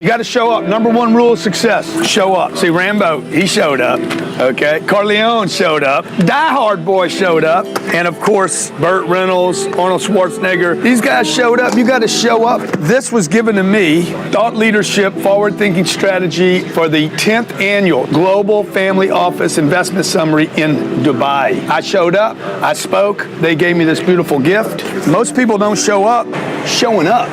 You got to show up. Number one rule of success, show up. See, Rambo, he showed up, okay? Corleone showed up. Die Hard Boy showed up. And of course, Burt Reynolds, Arnold Schwarzenegger. These guys showed up. You got to show up. This was given to me, thought leadership, forward-thinking strategy for the 10th annual Global Family Office Investment Summary in Dubai. I showed up. I spoke. They gave me this beautiful gift. Most people don't show up. Showing up,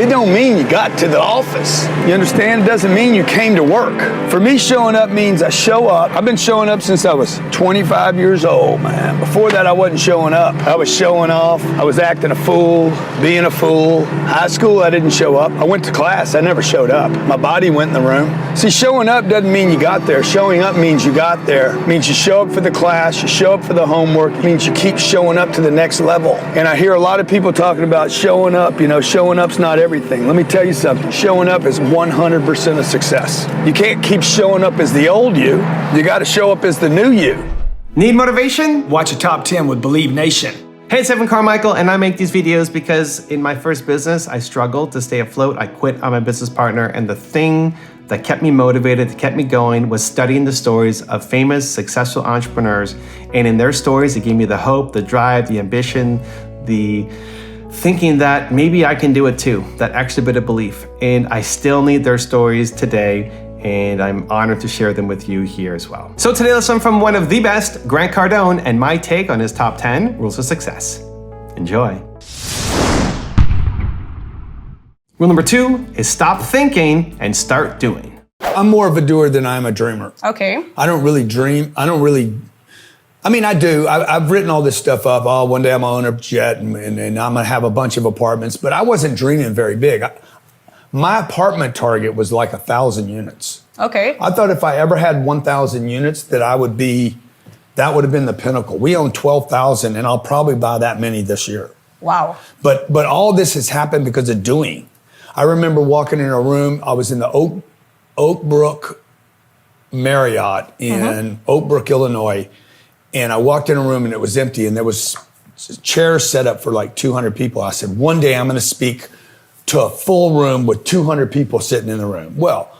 it don't mean you got to the office. You understand? It doesn't mean you came to work. For me, showing up means I show up. I've been showing up since I was 25 years old, man. Before that, I wasn't showing up. I was showing off. I was acting a fool, being a fool. High school, I didn't show up. I went to class. I never showed up. My body went in the room. See, showing up doesn't mean you got there. Showing up means you got there. It means you show up for the class. You show up for the homework. It means you keep showing up to the next level. And I hear a lot of people talking about showing up. You know, showing up's not everything. Let me tell you something. Showing up is 100% of success. You can't keep showing up as the old you. You got to show up as the new you. Need motivation? Watch a top 10 with Believe Nation. Hey, it's Evan Carmichael, and I make these videos because in my first business, I struggled to stay afloat. I quit on my business partner, and the thing that kept me motivated, that kept me going, was studying the stories of famous, successful entrepreneurs. And in their stories, it gave me the hope, the drive, the ambition, the thinking that maybe I can do it too, that extra bit of belief. And I still need their stories today, and I'm honored to share them with you here as well. So today, let's learn from one of the best, Grant Cardone, and my take on his top 10 rules of success. Enjoy. Rule number 2 is stop thinking and start doing. I'm more of a doer than I'm a dreamer. Okay. I don't really dream. I do. I've written all this stuff up. Oh, one day I'm going to own a jet and I'm going to have a bunch of apartments. But I wasn't dreaming very big. My apartment target was like 1,000 units. Okay. I thought if I ever had 1,000 units that that would have been the pinnacle. We own 12,000 and I'll probably buy that many this year. Wow. But all this has happened because of doing. I remember walking in a room. I was in the Oak Brook Marriott in Oak Brook, Illinois. And I walked in a room and it was empty and there was chairs set up for like 200 people. I said, one day I'm going to speak to a full room with 200 people sitting in the room. Well,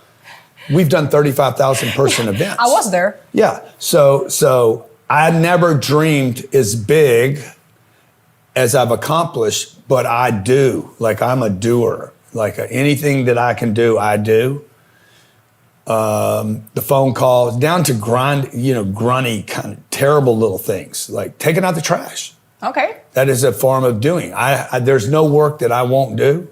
we've done 35,000 person events. I was there. Yeah. So I never dreamed as big as I've accomplished, but I do. Like, I'm a doer. Like, anything that I can do, I do. The phone calls, down to grunty, kind of terrible little things, like taking out the trash. Okay. That is a form of doing. There's no work that I won't do.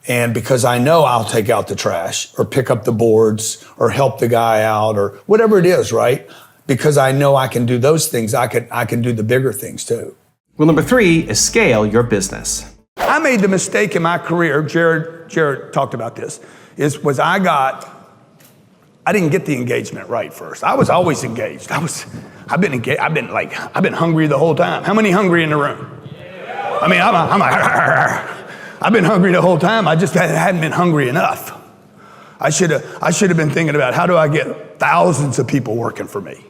And because I know I'll take out the trash or pick up the boards or help the guy out or whatever it is, right? Because I know I can do those things, I can do the bigger things too. Rule number 3 is scale your business. I made the mistake in my career, Jared talked about this, I didn't get the engagement right first. I was always engaged. I've been hungry the whole time. How many hungry in the room? I mean, I've been hungry the whole time. I just hadn't been hungry enough. I should have been thinking about, how do I get thousands of people working for me?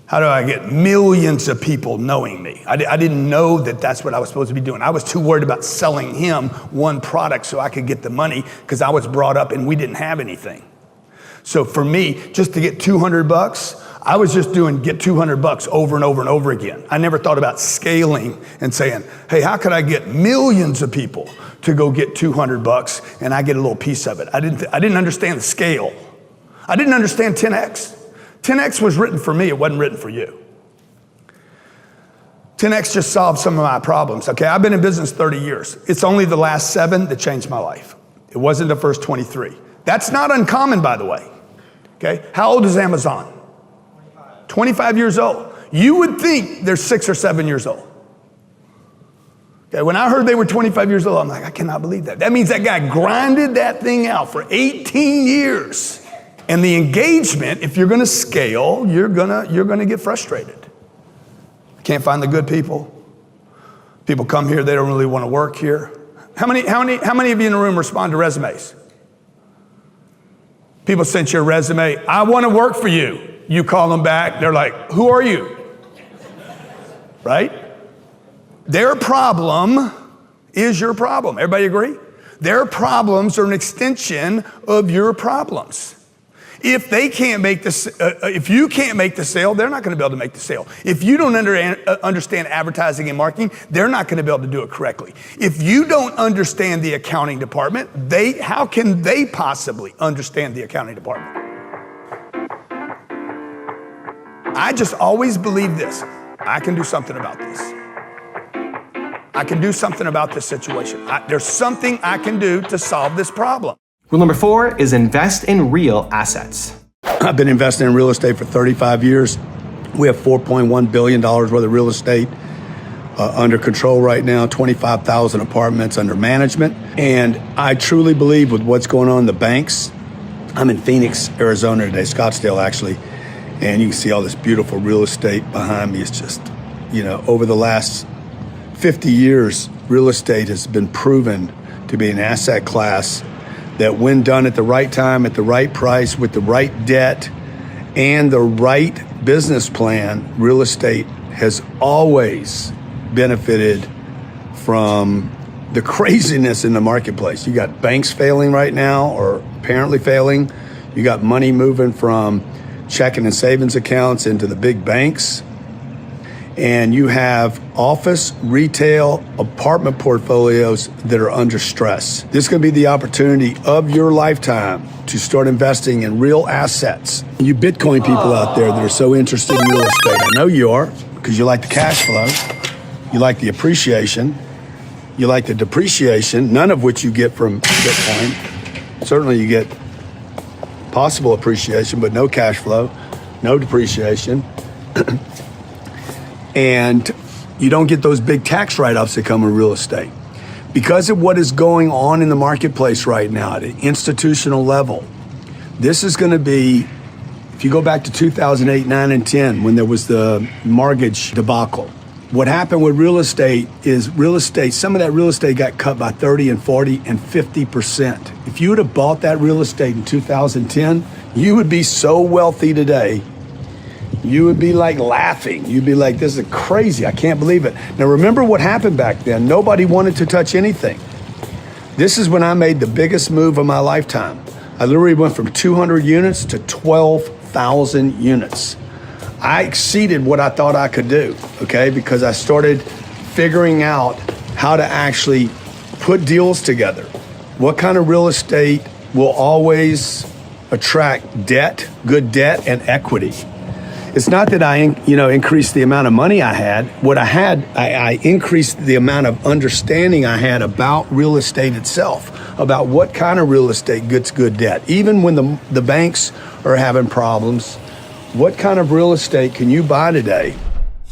How do I get millions of people knowing me? I didn't know that that's what I was supposed to be doing. I was too worried about selling him one product so I could get the money, because I was brought up and we didn't have anything. So for me, just to get $200, I was just get $200 over and over and over again. I never thought about scaling and saying, hey, how could I get millions of people to go get $200 and I get a little piece of it? I didn't understand the scale. I didn't understand 10X. 10X was written for me, it wasn't written for you. 10X just solved some of my problems. Okay, I've been in business 30 years. It's only the last 7 that changed my life. It wasn't the first 23. That's not uncommon, by the way. Okay, how old is Amazon? 25 years old. You would think they're 6 or 7 years old. Okay, when I heard they were 25 years old, I'm like, I cannot believe that. That means that guy grinded that thing out for 18 years. And the engagement, if you're gonna scale, you're gonna get frustrated. Can't find the good people. People come here, they don't really want to work here. How many of you in the room respond to resumes? People sent you a resume. I want to work for you. You call them back. They're like, who are you? Right? Their problem is your problem. Everybody agree? Their problems are an extension of your problems. If they can't make if you can't make the sale, they're not going to be able to make the sale. If you don't understand advertising and marketing, they're not going to be able to do it correctly. If you don't understand the accounting department, how can they possibly understand the accounting department? I just always believe this. I can do something about this. I can do something about this situation. There's something I can do to solve this problem. Rule number 4 is invest in real assets. I've been investing in real estate for 35 years. We have $4.1 billion worth of real estate under control right now, 25,000 apartments under management. And I truly believe with what's going on in the banks, I'm in Phoenix, Arizona today, Scottsdale actually, and you can see all this beautiful real estate behind me. It's just, over the last 50 years, real estate has been proven to be an asset class that when done at the right time, at the right price, with the right debt, and the right business plan, real estate has always benefited from the craziness in the marketplace. You got banks failing right now, or apparently failing. You got money moving from checking and savings accounts into the big banks. And you have office, retail, apartment portfolios that are under stress. This is going to be the opportunity of your lifetime to start investing in real assets. You Bitcoin people out there that are so interested in real estate, I know you are, because you like the cash flow, you like the appreciation, you like the depreciation, none of which you get from Bitcoin. Certainly you get possible appreciation, but no cash flow, no depreciation. And you don't get those big tax write-offs that come with real estate. Because of what is going on in the marketplace right now at an institutional level, this is going to be, if you go back to 2008, 9, and 10, when there was the mortgage debacle, what happened with real estate is some of that real estate got cut by 30 and 40 and 50%. If you would have bought that real estate in 2010, you would be so wealthy today. You would be like laughing. You'd be like, this is crazy. I can't believe it. Now, remember what happened back then. Nobody wanted to touch anything. This is when I made the biggest move of my lifetime. I literally went from 200 units to 12,000 units. I exceeded what I thought I could do, okay? Because I started figuring out how to actually put deals together. What kind of real estate will always attract debt, good debt, and equity? It's not that I, increased the amount of money I had. What I had, I increased the amount of understanding I had about real estate itself, about what kind of real estate gets good debt. Even when the banks are having problems, what kind of real estate can you buy today?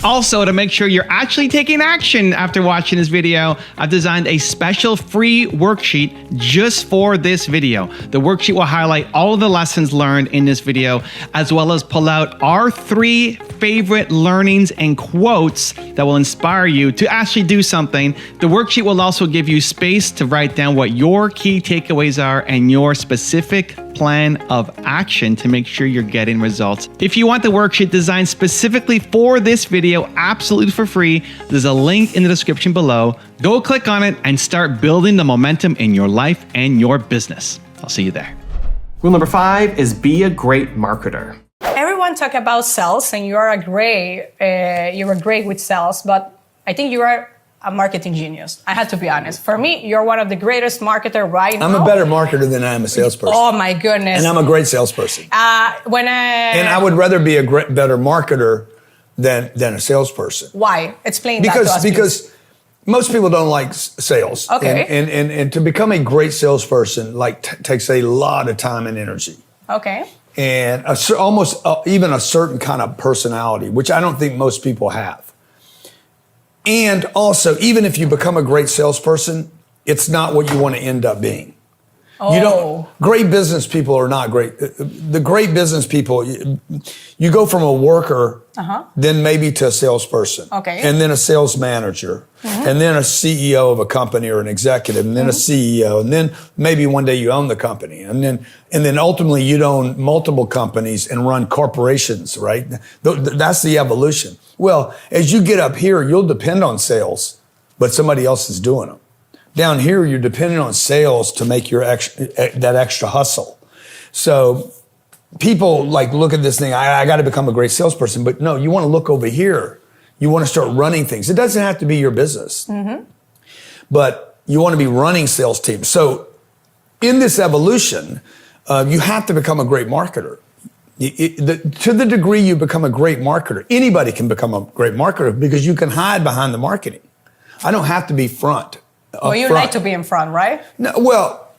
Also, to make sure you're actually taking action after watching this video, I've designed a special free worksheet just for this video. The worksheet will highlight all of the lessons learned in this video, as well as pull out our 3 favorite learnings and quotes that will inspire you to actually do something. The worksheet will also give you space to write down what your key takeaways are and your specific plan of action to make sure you're getting results. If you want the worksheet designed specifically for this video, absolutely for free, there's a link in the description below. Go click on it and start building the momentum in your life and your business. I'll see you there. Rule number 5 is be a great marketer. Everyone talk about sales, and you are great with sales, but I think you are a marketing genius. I had to be honest. For me, you're one of the greatest marketer right now. I'm a better marketer than I am a salesperson. Oh my goodness. And I'm a great salesperson. And I would rather be a better marketer than a salesperson. Why? Explain that to us, Because most people don't like sales. Okay. And to become a great salesperson takes a lot of time and energy. Okay. And almost even a certain kind of personality, which I don't think most people have. And also, even if you become a great salesperson, it's not what you want to end up being. Oh. Great business people are not great. The great business people, you go from a worker, then maybe to a salesperson. Okay. And then a sales manager. And then a CEO of a company or an executive, and then a CEO, and then maybe one day you own the company. And then ultimately you'd own multiple companies and run corporations, right? That's the evolution. Well, as you get up here, you'll depend on sales, but somebody else is doing them. Down here, you're dependent on sales to make your that extra hustle. So people like look at this thing, I got to become a great salesperson, but no, you want to look over here. You want to start running things. It doesn't have to be your business, but you want to be running sales teams. So in this evolution, you have to become a great marketer. To the degree you become a great marketer, anybody can become a great marketer because you can hide behind the marketing. I don't have to be front. Well, you like to be in front, right? No, well,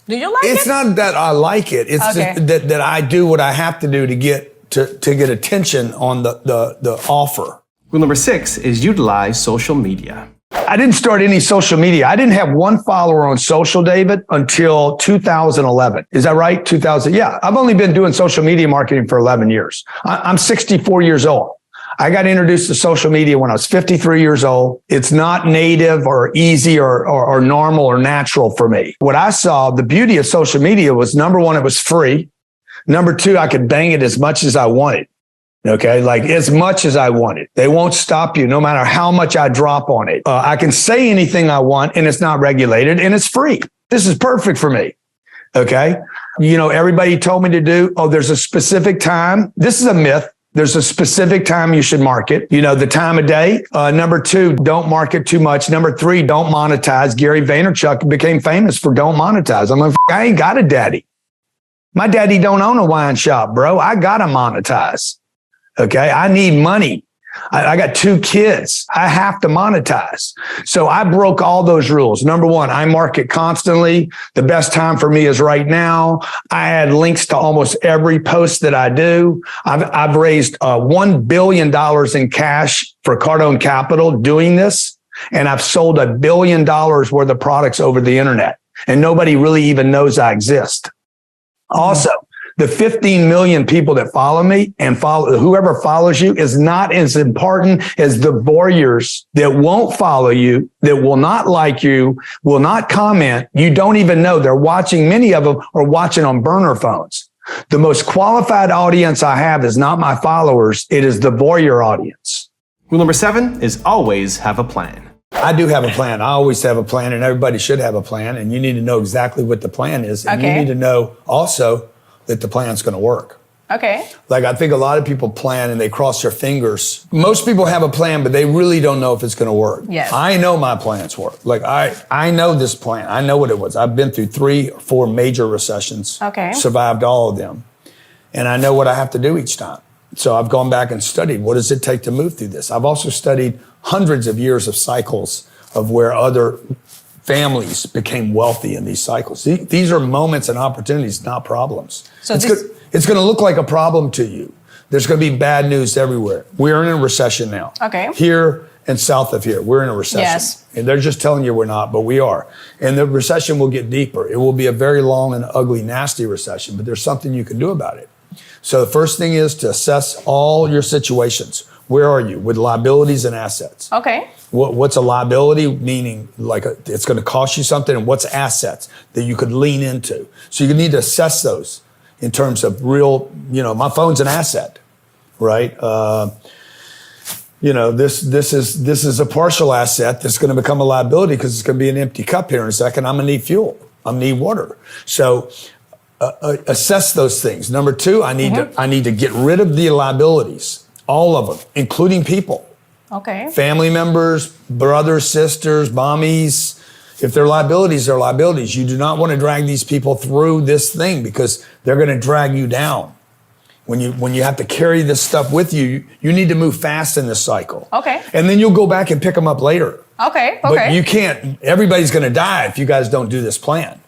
do you like it? It's not that I like it. It's just that I do what I have to do to get attention on the offer. Rule number 6 is utilize social media. I didn't start any social media. I didn't have one follower on social, David, until 2011. Is that right? 2000? Yeah. I've only been doing social media marketing for 11 years. I'm 64 years old. I got introduced to social media when I was 53 years old. It's not native or easy or normal or natural for me. What I saw, the beauty of social media was, number one, it was free. Number two, I could bang it as much as I wanted. Okay, like as much as I wanted. They won't stop you no matter how much I drop on it. I can say anything I want and it's not regulated and it's free. This is perfect for me. Okay. You know, everybody told me to do, there's a specific time. This is a myth. There's a specific time you should market, you know, the time of day. Number two, don't market too much. Number three, don't monetize. Gary Vaynerchuk became famous for don't monetize. I'm like, I ain't got a daddy. My daddy don't own a wine shop, bro. I got to monetize. Okay. I need money. I got 2 kids. I have to monetize. So I broke all those rules. Number one, I market constantly. The best time for me is right now. I add links to almost every post that I do. I've raised $1 billion in cash for Cardone Capital doing this. And I've sold $1 billion worth of products over the internet. And nobody really even knows I exist. Also, the 15 million people that follow me and whoever follows you is not as important as the warriors that won't follow you, that will not like you, will not comment. You don't even know. They're watching. Many of them are watching on burner phones. The most qualified audience I have is not my followers. It is the warrior audience. Rule number 7 is always have a plan. I do have a plan. I always have a plan, and everybody should have a plan. And you need to know exactly what the plan is. And you need to know also that the plan's going to work. Okay. Like, I think a lot of people plan and they cross their fingers. Most people have a plan, but they really don't know if it's going to work. Yes. I know my plans work. Like, I know this plan. I know what it was. I've been through 3 or 4 major recessions. Okay. Survived all of them. And I know what I have to do each time. So I've gone back and studied, what does it take to move through this? I've also studied hundreds of years of cycles of where other families became wealthy in these cycles. These are moments and opportunities, not problems. So it's going to look like a problem to you. There's going to be bad news everywhere. We're in a recession now. Okay. Here and south of here, we're in a recession. Yes. And they're just telling you we're not, but we are. And the recession will get deeper. It will be a very long and ugly, nasty recession, but there's something you can do about it. So the first thing is to assess all your situations. Where are you with liabilities and assets? Okay. What's a liability? Meaning like it's going to cost you something, and what's assets that you could lean into? So you need to assess those in terms of real, my phone's an asset, right? This is a partial asset that's going to become a liability because it's going to be an empty cup here in a second. I'm going to need fuel. I'm going to need water. So assess those things. Number 2, I need to get rid of the liabilities, all of them, including people. Okay. Family members, brothers, sisters, mommies. If they're liabilities, they're liabilities. You do not want to drag these people through this thing because they're going to drag you down. When you have to carry this stuff with you, you need to move fast in this cycle. Okay. And then you'll go back and pick them up later. Okay. But you can't, everybody's going to die if you guys don't do this plan.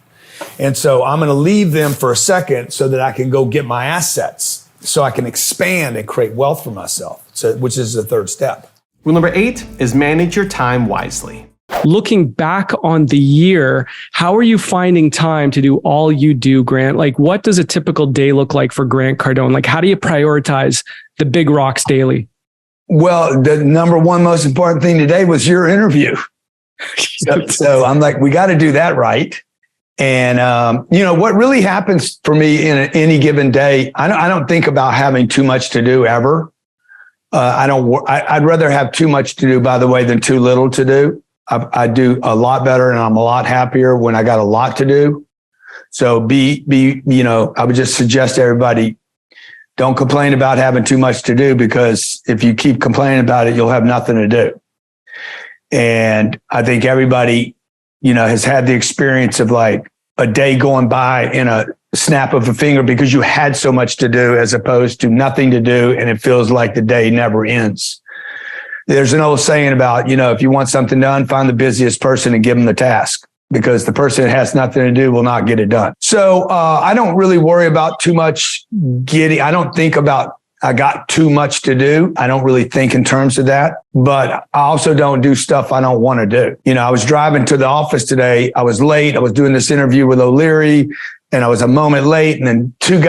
And so I'm going to leave them for a second so that I can go get my assets so I can expand and create wealth for myself, which is the 3rd step. Rule number 8 is manage your time wisely. Looking back on the year, how are you finding time to do all you do, Grant? Like, what does a typical day look like for Grant Cardone? Like, how do you prioritize the big rocks daily? Well, the number one most important thing today was your interview. So I'm like, we got to do that right. And, what really happens for me in any given day, I don't think about having too much to do ever. I'd rather have too much to do, by the way, than too little to do. I do a lot better and I'm a lot happier when I got a lot to do. So I would just suggest to everybody, don't complain about having too much to do, because if you keep complaining about it, you'll have nothing to do. And I think everybody, has had the experience of like a day going by in a snap of a finger because you had so much to do as opposed to nothing to do. And it feels like the day never ends. There's an old saying about, if you want something done, find the busiest person and give them the task, because the person that has nothing to do will not get it done. So I don't really worry about too much I don't think about, I got too much to do. I don't really think in terms of that, but I also don't do stuff I don't want to do. I was driving to the office today. I was late. I was doing this interview with O'Leary and I was a moment late. And then two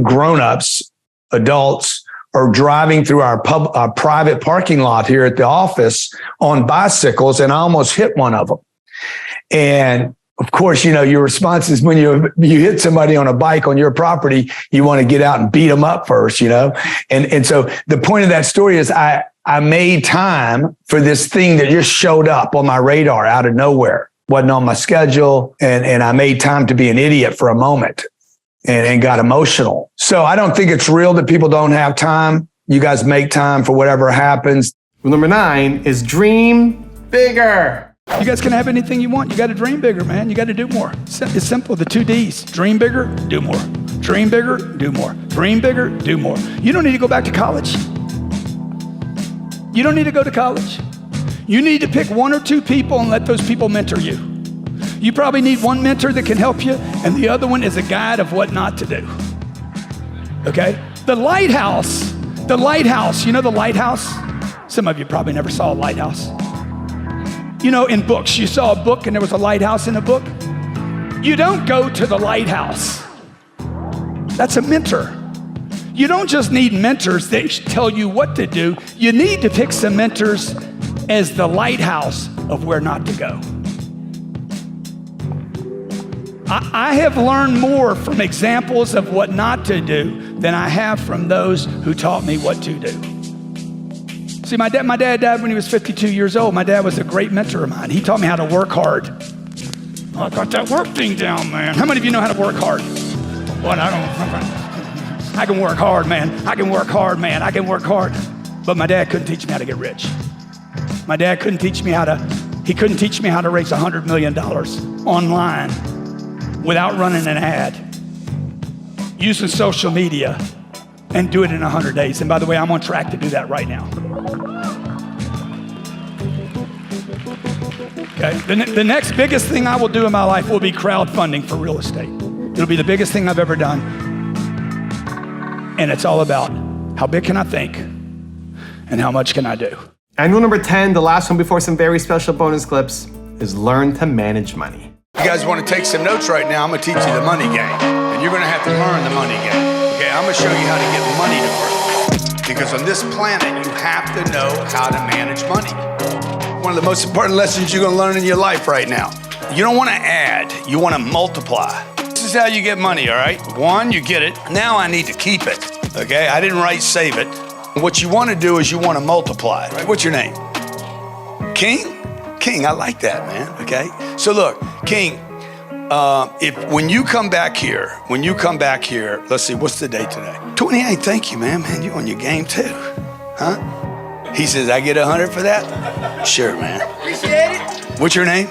grown-ups, adults, are driving through our private parking lot here at the office on bicycles, and I almost hit one of them. And of course, your response is when you hit somebody on a bike on your property, you want to get out and beat them up first, And so the point of that story is I made time for this thing that just showed up on my radar out of nowhere, wasn't on my schedule, and I made time to be an idiot for a moment. And got emotional. So I don't think it's real that people don't have time. You guys make time for whatever happens. Rule number 9 is dream bigger. You guys can have anything you want. You got to dream bigger, man. You got to do more. It's simple. The 2 Ds. Dream bigger, do more. Dream bigger, do more. Dream bigger, do more. You don't need to go back to college. You don't need to go to college. You need to pick 1 or 2 people and let those people mentor you. You probably need one mentor that can help you, and the other one is a guide of what not to do. Okay? The lighthouse, you know the lighthouse? Some of you probably never saw a lighthouse. In books, you saw a book and there was a lighthouse in a book. You don't go to the lighthouse. That's a mentor. You don't just need mentors that tell you what to do. You need to pick some mentors as the lighthouse of where not to go. I have learned more from examples of what not to do than I have from those who taught me what to do. See, my dad died when he was 52 years old. My dad was a great mentor of mine. He taught me how to work hard. I got that work thing down, man. How many of you know how to work hard? What? I can work hard, man. I can work hard, man. I can work hard. But my dad couldn't teach me how to get rich. My dad couldn't teach me how to raise $100 million online without running an ad, using social media, and do it in 100 days. And by the way, I'm on track to do that right now. Okay. The next biggest thing I will do in my life will be crowdfunding for real estate. It'll be the biggest thing I've ever done. And it's all about how big can I think and how much can I do. And rule number 10, the last one before some very special bonus clips, is learn to manage money. You guys want to take some notes right now? I'm going to teach you the money game. And you're going to have to learn the money game. Okay, I'm going to show you how to get money to work. Because on this planet, you have to know how to manage money. One of the most important lessons you're going to learn in your life right now. You don't want to add, you want to multiply. This is how you get money, all right? 1, you get it. Now I need to keep it. Okay, I didn't write save it. What you want to do is you want to multiply. Right? What's your name? King? King, I like that, man, okay? So look, King, when you come back here, let's see, what's the date today? 28, thank you, man. Man, you on your game too, huh? He says, I get 100 for that? Sure, man. Appreciate it. What's your name?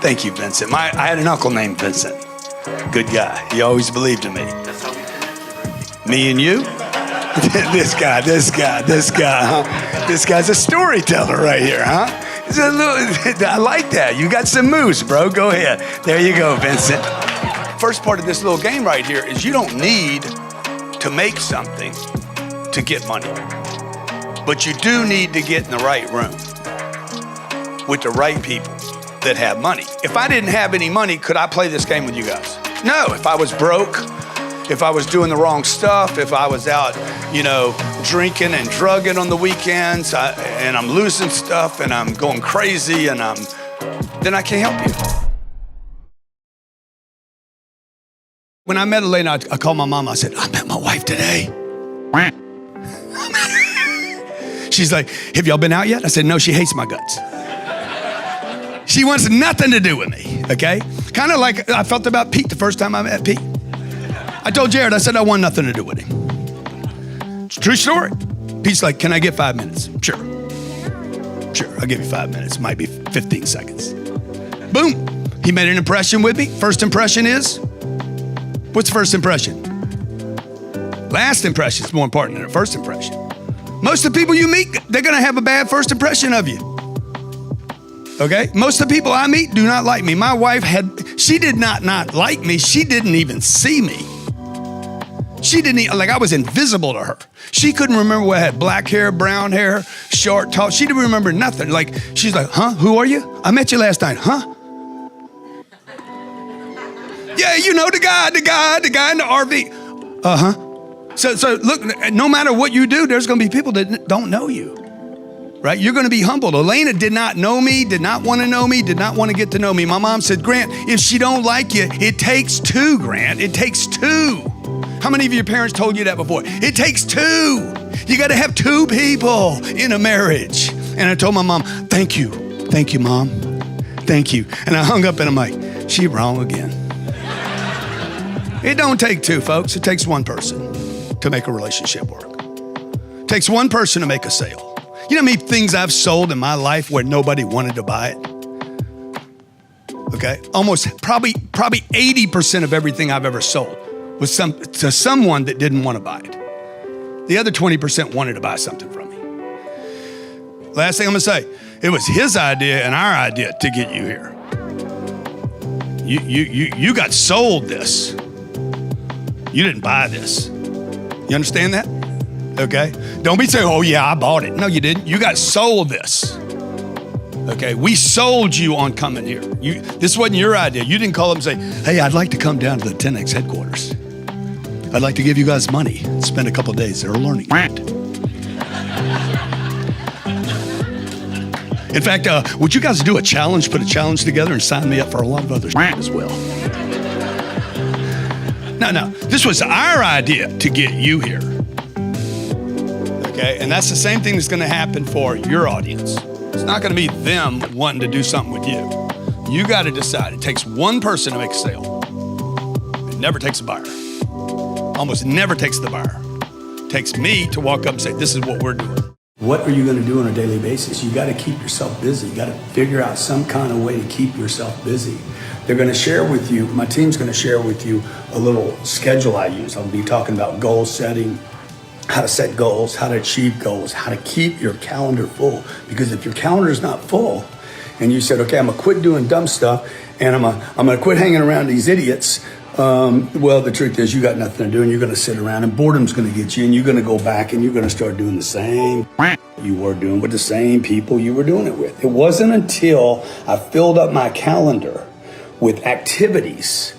Thank you, Vincent. I had an uncle named Vincent. Good guy. He always believed in me. Me and you? This guy, huh? This guy's a storyteller right here, huh? I like that. You got some moves, bro. Go ahead. There you go, Vincent. First part of this little game right here is you don't need to make something to get money. But you do need to get in the right room with the right people that have money. If I didn't have any money, could I play this game with you guys? No. If I was broke, if I was doing the wrong stuff, if I was out, drinking and drugging on the weekends, and I'm losing stuff and I'm going crazy then I can't help you. When I met Elena, I called my mom. I said, I met my wife today. She's like, have y'all been out yet? I said, no, she hates my guts. She wants nothing to do with me, okay? Kind of like I felt about Pete the first time I met Pete. I told Jared, I said, I want nothing to do with him. It's a true story. Pete's like, can I get 5 minutes? Sure, I'll give you 5 minutes. Might be 15 seconds. Boom. He made an impression with me. First impression is, what's the first impression? Last impression is more important than the first impression. Most of the people you meet, they're going to have a bad first impression of you. Okay? Most of the people I meet do not like me. My wife she did not like me. She didn't even see me. She didn't even, like I was invisible to her. She couldn't remember what I had, black hair, brown hair, short, tall. She didn't remember nothing. Like, she's like, huh? Who are you? I met you last night. Huh? Yeah, you know, the guy in the RV. Uh-huh. So look, no matter what you do, there's going to be people that don't know you. Right? You're going to be humbled. Elena did not know me, did not want to know me, did not want to get to know me. My mom said, Grant, if she don't like you, it takes two, Grant. It takes two. How many of your parents told you that before? It takes two. You got to have two people in a marriage. And I told my mom, thank you, Mom. Thank you. And I hung up and I'm like, she wrong again. It don't take two, folks. It takes one person to make a relationship work. It takes one person to make a sale. You know how many things I've sold in my life where nobody wanted to buy it? Okay, almost probably 80% of everything I've ever sold was to someone that didn't want to buy it. The other 20% wanted to buy something from me. Last thing I'm gonna say, it was his idea and our idea to get you here. You got sold this. You didn't buy this. You understand that? Okay? Don't be saying, oh yeah, I bought it. No, you didn't. You got sold this. Okay? We sold you on coming here. This wasn't your idea. You didn't call up and say, hey, I'd like to come down to the 10X headquarters. I'd like to give you guys money and spend a couple of days there learning. In fact, would you guys do a challenge, put a challenge together and sign me up for a lot of others as well? No. This was our idea to get you here. Okay, and that's the same thing that's going to happen for your audience. It's not going to be them wanting to do something with you. You got to decide. It takes one person to make a sale. It never takes a buyer. Almost never takes the buyer. It takes me to walk up and say, this is what we're doing. What are you going to do on a daily basis? You got to keep yourself busy. You got to figure out some kind of way to keep yourself busy. They're going to share with you, my team's going to share with you a little schedule I use. I'll be talking about goal setting, how to set goals, how to achieve goals, how to keep your calendar full. Because if your calendar is not full and you said, okay, I'm going to quit doing dumb stuff and I'm going to quit hanging around these idiots, well, the truth is you got nothing to do and you're going to sit around and boredom's going to get you and you're going to go back and you're going to start doing the same you were doing with the same people you were doing it with. It wasn't until I filled up my calendar with activities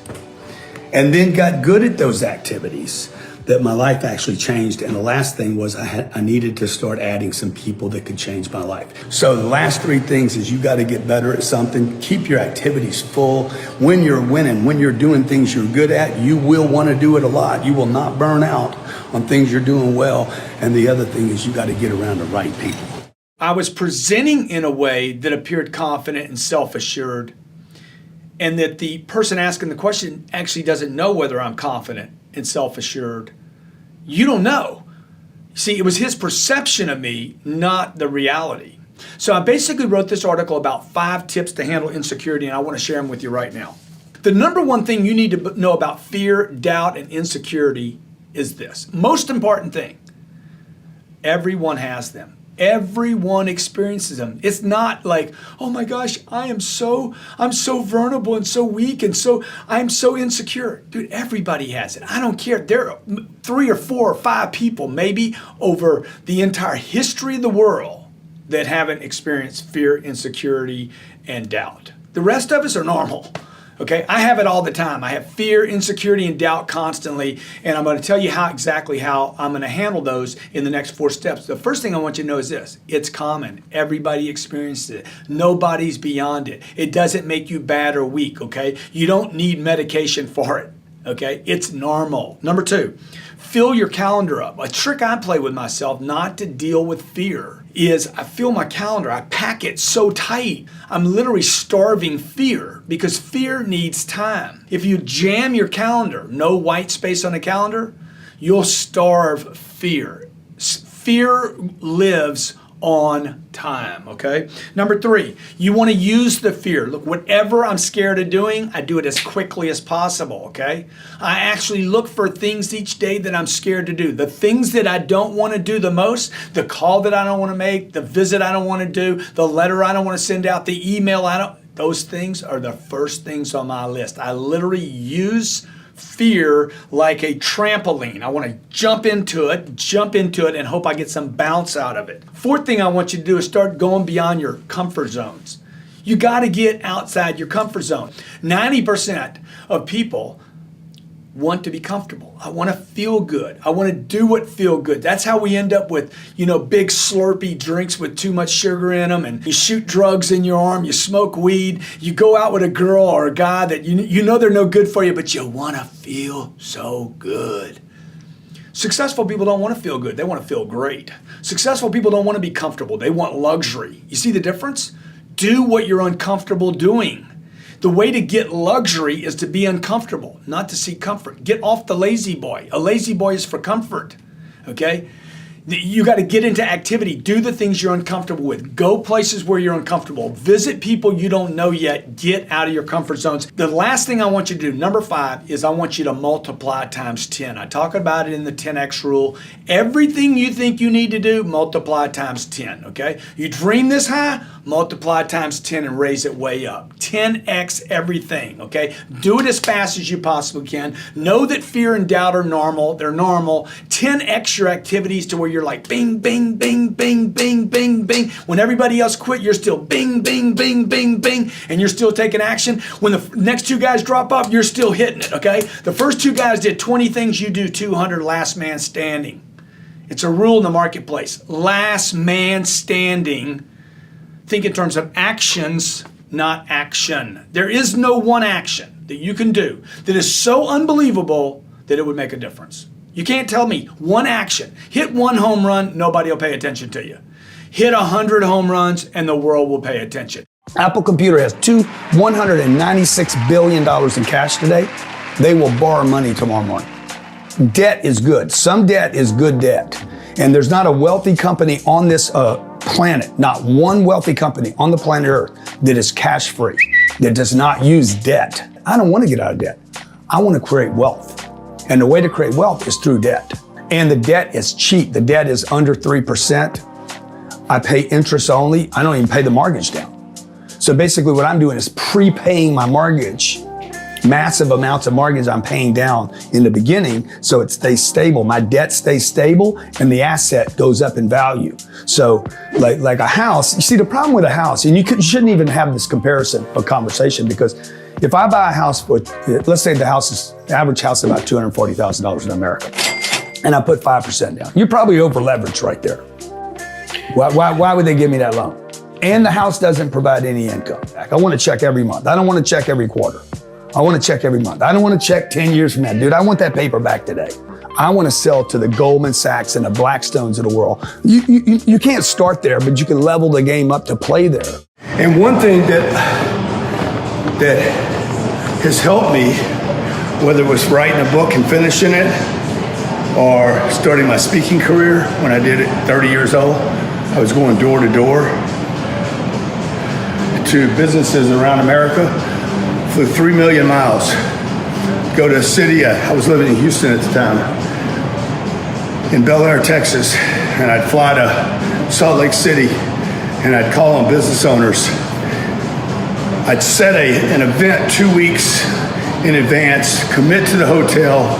and then got good at those activities that my life actually changed. And the last thing was I needed to start adding some people that could change my life. So the last three things is you got to get better at something. Keep your activities full. When you're winning, when you're doing things you're good at, you will want to do it a lot. You will not burn out on things you're doing well. And the other thing is you got to get around the right people. I was presenting in a way that appeared confident and self-assured, and that the person asking the question actually doesn't know whether I'm confident and self-assured. You don't know. See, it was his perception of me, not the reality. So I basically wrote this article about 5 tips to handle insecurity, and I want to share them with you right now. The number one thing you need to know about fear, doubt, and insecurity is this. Most important thing, everyone has them. Everyone experiences them. It's not like, oh my gosh, I'm so vulnerable and so weak and I'm so insecure. Dude, everybody has it. I don't care. There are 3 or 4 or 5 people maybe over the entire history of the world that haven't experienced fear, insecurity, and doubt. The rest of us are normal. Okay, I have it all the time. I have fear, insecurity, and doubt constantly, and I'm going to tell you exactly how I'm going to handle those in the next 4 steps. The first thing I want you to know is this. It's common. Everybody experiences it. Nobody's beyond it. It doesn't make you bad or weak, okay? You don't need medication for it, Okay, it's normal. Number 2, fill your calendar up. A trick I play with myself not to deal with fear is I fill my calendar, I pack it so tight. I'm literally starving fear because fear needs time. If you jam your calendar, no white space on the calendar, you'll starve fear. Fear lives on time, okay? Number 3, you want to use the fear. Look, whatever I'm scared of doing, I do it as quickly as possible, okay? I actually look for things each day that I'm scared to do. The things that I don't want to do the most, the call that I don't want to make, the visit I don't want to do, the letter I don't want to send out, the email those things are the first things on my list. I literally use fear like a trampoline. I want to jump into it and hope I get some bounce out of it. 4th thing I want you to do is start going beyond your comfort zones. You got to get outside your comfort zone. 90% of people want to be comfortable. I want to feel good. I want to do what feel good. That's how we end up with, big slurpy drinks with too much sugar in them, and you shoot drugs in your arm, you smoke weed, you go out with a girl or a guy that you know they're no good for you, but you want to feel so good. Successful people don't want to feel good. They want to feel great. Successful people don't want to be comfortable. They want luxury. You see the difference? Do what you're uncomfortable doing. The way to get luxury is to be uncomfortable, not to seek comfort. Get off the lazy boy. A lazy boy is for comfort, okay? You got to get into activity. Do the things you're uncomfortable with. Go places where you're uncomfortable. Visit people you don't know yet. Get out of your comfort zones. The last thing I want you to do, number 5, is I want you to multiply times 10. I talk about it in the 10X rule. Everything you think you need to do, multiply times 10, okay? You dream this high, multiply times 10 and raise it way up. 10X everything, okay? Do it as fast as you possibly can. Know that fear and doubt are normal. They're normal. 10X your activities to where you're like bing, bing, bing, bing, bing, bing, bing. When everybody else quit, you're still bing, bing, bing, bing, bing, and you're still taking action. When the next 2 guys drop off, you're still hitting it, okay? The first 2 guys did 20 things, you do 200, last man standing. It's a rule in the marketplace. Last man standing. Think in terms of actions, not action. There is no one action that you can do that is so unbelievable that it would make a difference. You can't tell me one action. Hit 1 home run, nobody will pay attention to you. Hit 100 home runs and the world will pay attention. Apple Computer has $196 billion in cash today. They will borrow money tomorrow morning. Debt is good. Some debt is good debt. And there's not a wealthy company on this planet, not one wealthy company on the planet Earth that is cash free, that does not use debt. I don't want to get out of debt. I want to create wealth. And the way to create wealth is through debt. And the debt is cheap. The debt is under 3%. I pay interest only. I don't even pay the mortgage down. So basically what I'm doing is prepaying my mortgage. Massive amounts of mortgage I'm paying down in the beginning so it stays stable. My debt stays stable and the asset goes up in value. So like a house, you see the problem with a house, and you shouldn't even have this comparison or conversation, because if I buy a house for, let's say the average house is about $240,000 in America, and I put 5% down, you're probably over leveraged right there. Why would they give me that loan? And the house doesn't provide any income. I want to check every month. I don't want to check every quarter. I want to check every month. I don't want to check 10 years from now. Dude, I want that paper back today. I want to sell to the Goldman Sachs and the Blackstones of the world. You can't start there, but you can level the game up to play there. And one thing that has helped me, whether it was writing a book and finishing it, or starting my speaking career when I did it 30 years old, I was going door to door to businesses around America. Flew 3 million miles, go to a city, I was living in Houston at the time, in Bel Air, Texas, and I'd fly to Salt Lake City, and I'd call on business owners. I'd set an event 2 weeks in advance, commit to the hotel,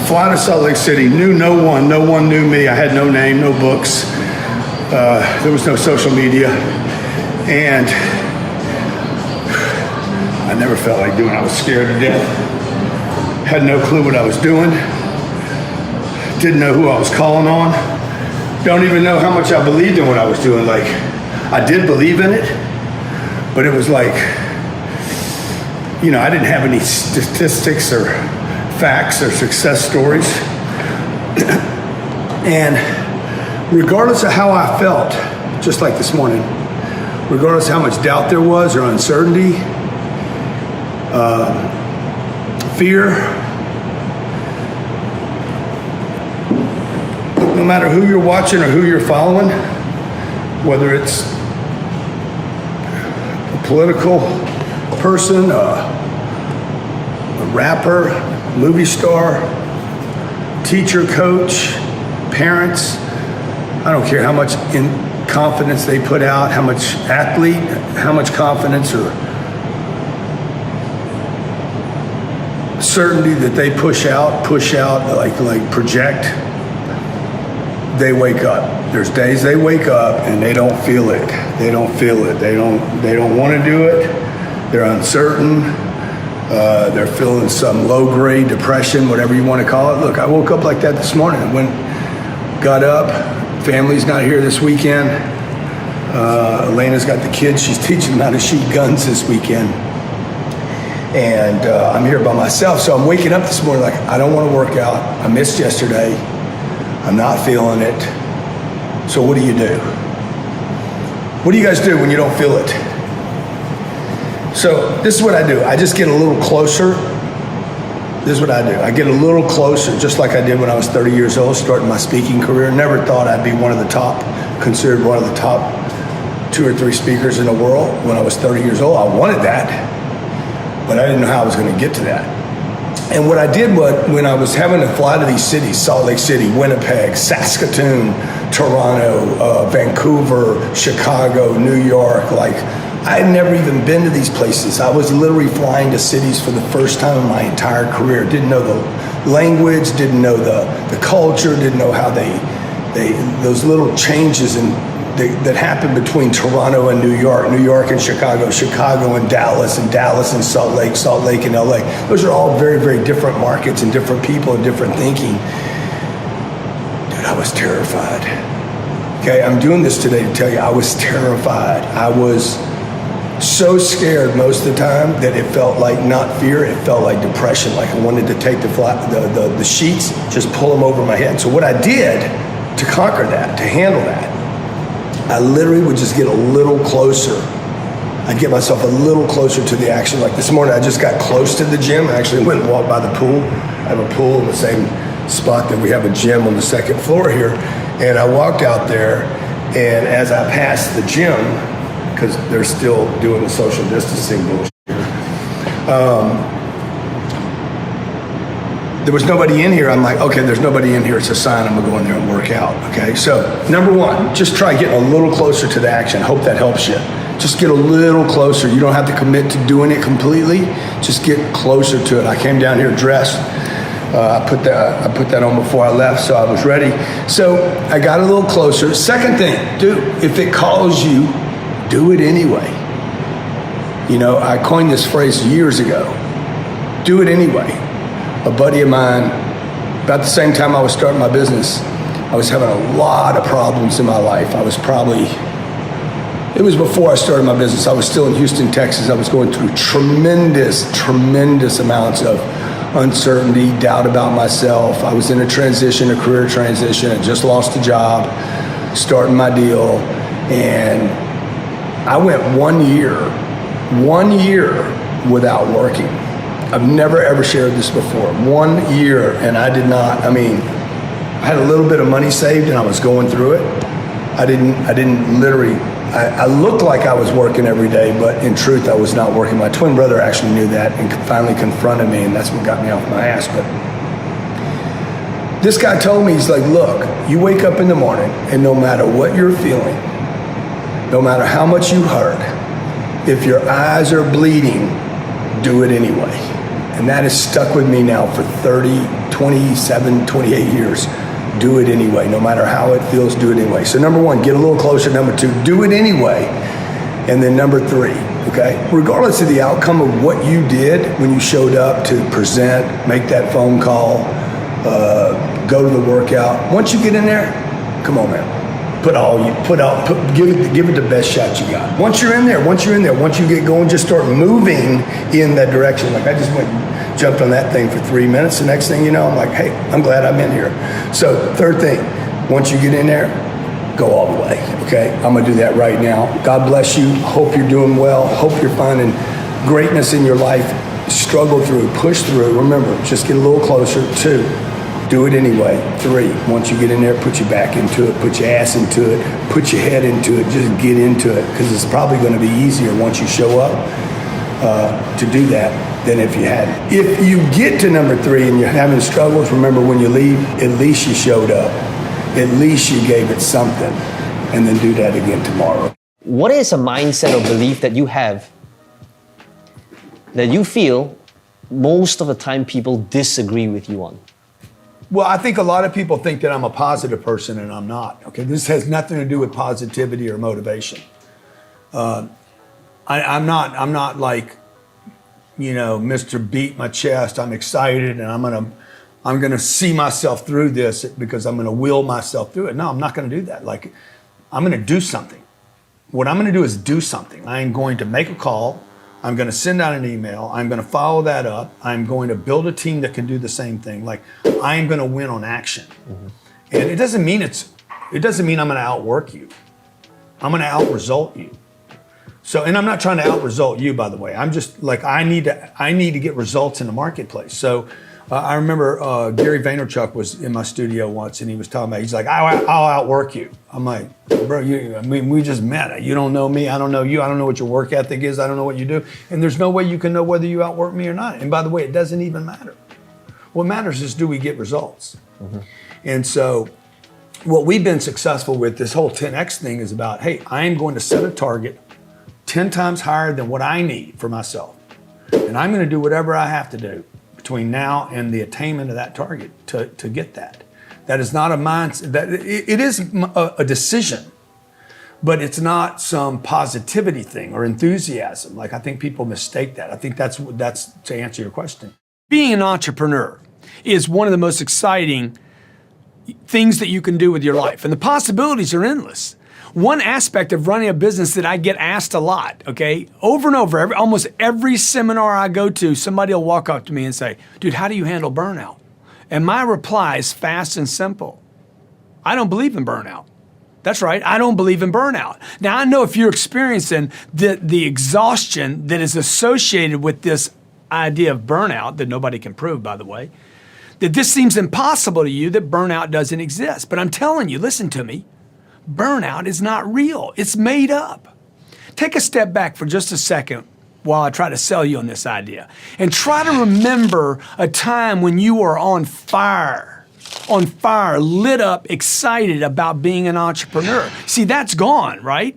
fly to Salt Lake City, knew no one knew me, I had no name, no books, there was no social media, and I never felt like doing it. I was scared to death. Had no clue what I was doing. Didn't know who I was calling on. Don't even know how much I believed in what I was doing. Like, I did believe in it, but it was like, I didn't have any statistics or facts, they're success stories. And regardless of how I felt, just like this morning, regardless of how much doubt there was or uncertainty, fear, no matter who you're watching or who you're following, whether it's a political person, a rapper, movie star, teacher, coach, parents, I don't care how much confidence they put out, how much athlete, how much confidence or certainty that they push out, like project, they wake up. There's days they wake up and they don't feel it. They don't feel it. They don't want to do it. They're uncertain. They're feeling some low-grade depression, whatever you want to call it. Look, I woke up like that this morning. Got up. Family's not here this weekend. Elena's got the kids. She's teaching them how to shoot guns this weekend. And I'm here by myself. So I'm waking up this morning like, I don't want to work out. I missed yesterday. I'm not feeling it. So what do you do? What do you guys do when you don't feel it? So this is what I do. I just get a little closer. This is what I do. I get a little closer, just like I did when I was 30 years old, starting my speaking career. Never thought I'd be one of the top, considered one of the top 2 or 3 speakers in the world when I was 30 years old. I wanted that, but I didn't know how I was going to get to that. And what I did when I was having to fly to these cities, Salt Lake City, Winnipeg, Saskatoon, Toronto, Vancouver, Chicago, New York, like I had never even been to these places. I was literally flying to cities for the first time in my entire career. Didn't know the language, didn't know the culture, didn't know how they those little changes that happened between Toronto and New York and Chicago, Chicago and Dallas and Salt Lake and LA. Those are all very, very different markets and different people and different thinking. Dude, I was terrified. Okay, I'm doing this today to tell you I was terrified. I was so scared most of the time that it felt like not fear, it felt like depression, like I wanted to take the sheets, just pull them over my head. So what I did to conquer that, to handle that, I literally would just get a little closer. I'd get myself a little closer to the action. Like this morning, I just got close to the gym. I actually went and walked by the pool. I have a pool in the same spot that we have a gym on the 2nd floor here. And I walked out there, and as I passed the gym, because they're still doing the social distancing bullshit, there was nobody in here. I'm like, okay, there's nobody in here. It's a sign I'm gonna go in there and work out, okay? So, number 1, just try getting a little closer to the action. Hope that helps you. Just get a little closer. You don't have to commit to doing it completely. Just get closer to it. I came down here dressed. I put that on before I left, so I was ready. So I got a little closer. Second thing, dude, if it calls you, do it anyway. You know, I coined this phrase years ago. Do it anyway. A buddy of mine, about the same time I was starting my business, I was having a lot of problems in my life. It was before I started my business. I was still in Houston, Texas. I was going through tremendous amounts of uncertainty, doubt about myself. I was in a career transition. I just lost a job, starting my deal. And I went 1 year without working. I've never ever shared this before. 1 year, and I had a little bit of money saved and I was going through it. I looked like I was working every day, but in truth, I was not working. My twin brother actually knew that and finally confronted me, and that's what got me off my ass. But this guy told me, he's like, look, you wake up in the morning and no matter what you're feeling, no matter how much you hurt, if your eyes are bleeding, do it anyway. And that has stuck with me now for 27, 28 years. Do it anyway. No matter how it feels, do it anyway. So number 1, get a little closer. Number 2, do it anyway. And then number 3, okay? Regardless of the outcome of what you did when you showed up to present, make that phone call, go to the workout, once you get in there, come on, man. give it the best shot you got. Once you're in there, once you get going, just start moving in that direction. Like I just jumped on that thing for 3 minutes. The next thing you know, I'm like, hey, I'm glad I'm in here. So third thing, once you get in there, go all the way, okay? I'm gonna do that right now. God bless you. Hope you're doing well. Hope you're finding greatness in your life. Struggle through, push through. Remember, just get a little closer. 2, do it anyway. 3, once you get in there, put your back into it, put your ass into it, put your head into it, just get into it, because it's probably gonna be easier once you show up to do that than if you hadn't. If you get to number 3 and you're having struggles, remember when you leave, at least you showed up. At least you gave it something, and then do that again tomorrow. What is a mindset or belief that you have that you feel most of the time people disagree with you on? Well, I think a lot of people think that I'm a positive person, and I'm not. Okay, this has nothing to do with positivity or motivation. I'm not like, Mr. Beat my chest. I'm excited, and I'm gonna see myself through this because I'm gonna will myself through it. No, I'm not gonna do that. Like, I'm gonna do something. What I'm gonna do is do something. I am going to make a call. I'm gonna send out an email. I'm gonna follow that up. I'm going to build a team that can do the same thing. Like, I am gonna win on action. Mm-hmm. And it doesn't mean I'm gonna outwork you. I'm gonna outresult you. So, and I'm not trying to outresult you, by the way. I'm just like, I need to get results in the marketplace. So, I remember Gary Vaynerchuk was in my studio once, and he was talking about, he's like, I'll outwork you. I'm like, bro, we just met. You don't know me. I don't know you. I don't know what your work ethic is. I don't know what you do. And there's no way you can know whether you outwork me or not. And by the way, it doesn't even matter. What matters is, do we get results? Mm-hmm. And so what we've been successful with, this whole 10X thing, is about, hey, I am going to set a target 10 times higher than what I need for myself. And I'm going to do whatever I have to do between now and the attainment of that target to get that. That is not a mindset. It is a decision, but it's not some positivity thing or enthusiasm. Like, I think people mistake that. I think that's to answer your question. Being an entrepreneur is one of the most exciting things that you can do with your life, and the possibilities are endless. One aspect of running a business that I get asked a lot, okay, over and over, almost every seminar I go to, somebody will walk up to me and say, dude, how do you handle burnout? And my reply is fast and simple. I don't believe in burnout. That's right, I don't believe in burnout. Now, I know if you're experiencing the exhaustion that is associated with this idea of burnout, that nobody can prove, by the way, that this seems impossible to you, that burnout doesn't exist. But I'm telling you, listen to me. Burnout is not real. It's made up. Take a step back for just a second while I try to sell you on this idea, and try to remember a time when you were on fire, lit up, excited about being an entrepreneur. See, that's gone, right?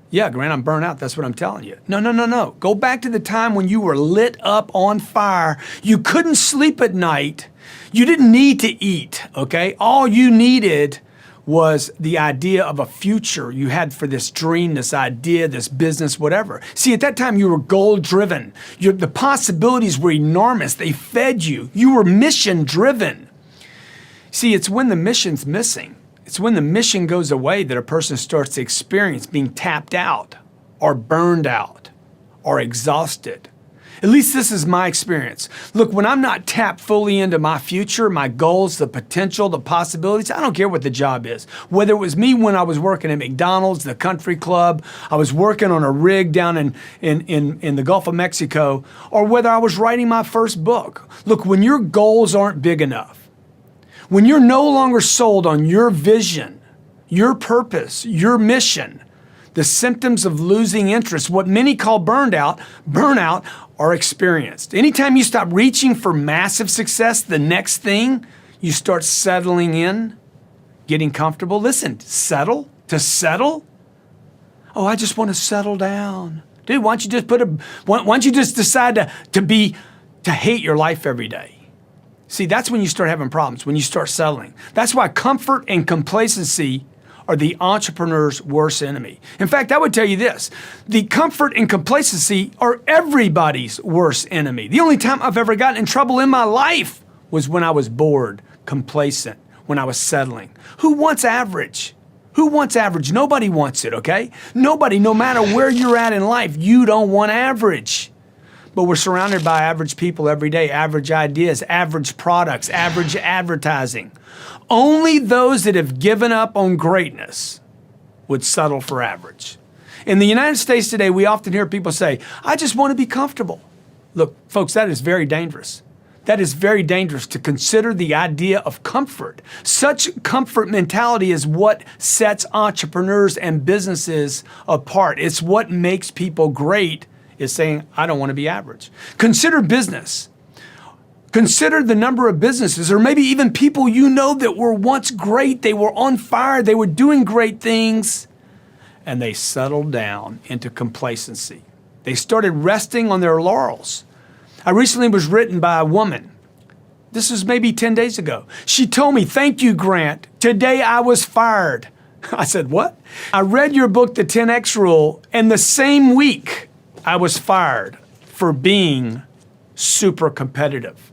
Yeah, Grant, I'm burnt out. That's what I'm telling you. No. Go back to the time when you were lit up on fire. You couldn't sleep at night. You didn't need to eat, okay? All you needed was the idea of a future you had for this dream, this idea, this business, whatever. See, at that time, you were goal-driven. The possibilities were enormous. They fed you. You were mission-driven. See, it's when the mission's missing, it's when the mission goes away that a person starts to experience being tapped out or burned out or exhausted. At least this is my experience. Look, when I'm not tapped fully into my future, my goals, the potential, the possibilities, I don't care what the job is. Whether it was me when I was working at McDonald's, the country club, I was working on a rig down in the Gulf of Mexico, or whether I was writing my first book. Look, when your goals aren't big enough, when you're no longer sold on your vision, your purpose, your mission, the symptoms of losing interest, what many call burnout, are experienced. Anytime you stop reaching for massive success, the next thing, you start settling in, getting comfortable. Listen, settle? Oh, I just want to settle down. Dude, why don't you just decide to hate your life every day? See, that's when you start having problems, when you start settling. That's why comfort and complacency are the entrepreneur's worst enemy. In fact, I would tell you this, the comfort and complacency are everybody's worst enemy. The only time I've ever gotten in trouble in my life was when I was bored, complacent, when I was settling. Who wants average? Who wants average? Nobody wants it, okay? Nobody, no matter where you're at in life, you don't want average. But we're surrounded by average people every day, average ideas, average products, average advertising. Only those that have given up on greatness would settle for average. In the United States today, we often hear people say, I just want to be comfortable. Look, folks, that is very dangerous. That is very dangerous to consider the idea of comfort. Such comfort mentality is what sets entrepreneurs and businesses apart. It's what makes people great, is saying, I don't want to be average. Consider business. Consider the number of businesses, or maybe even people you know that were once great. They were on fire. They were doing great things, and they settled down into complacency. They started resting on their laurels. I recently was written by a woman. This was maybe 10 days ago. She told me, thank you, Grant. Today I was fired. I said, what? I read your book, The 10X Rule, and the same week I was fired for being super competitive.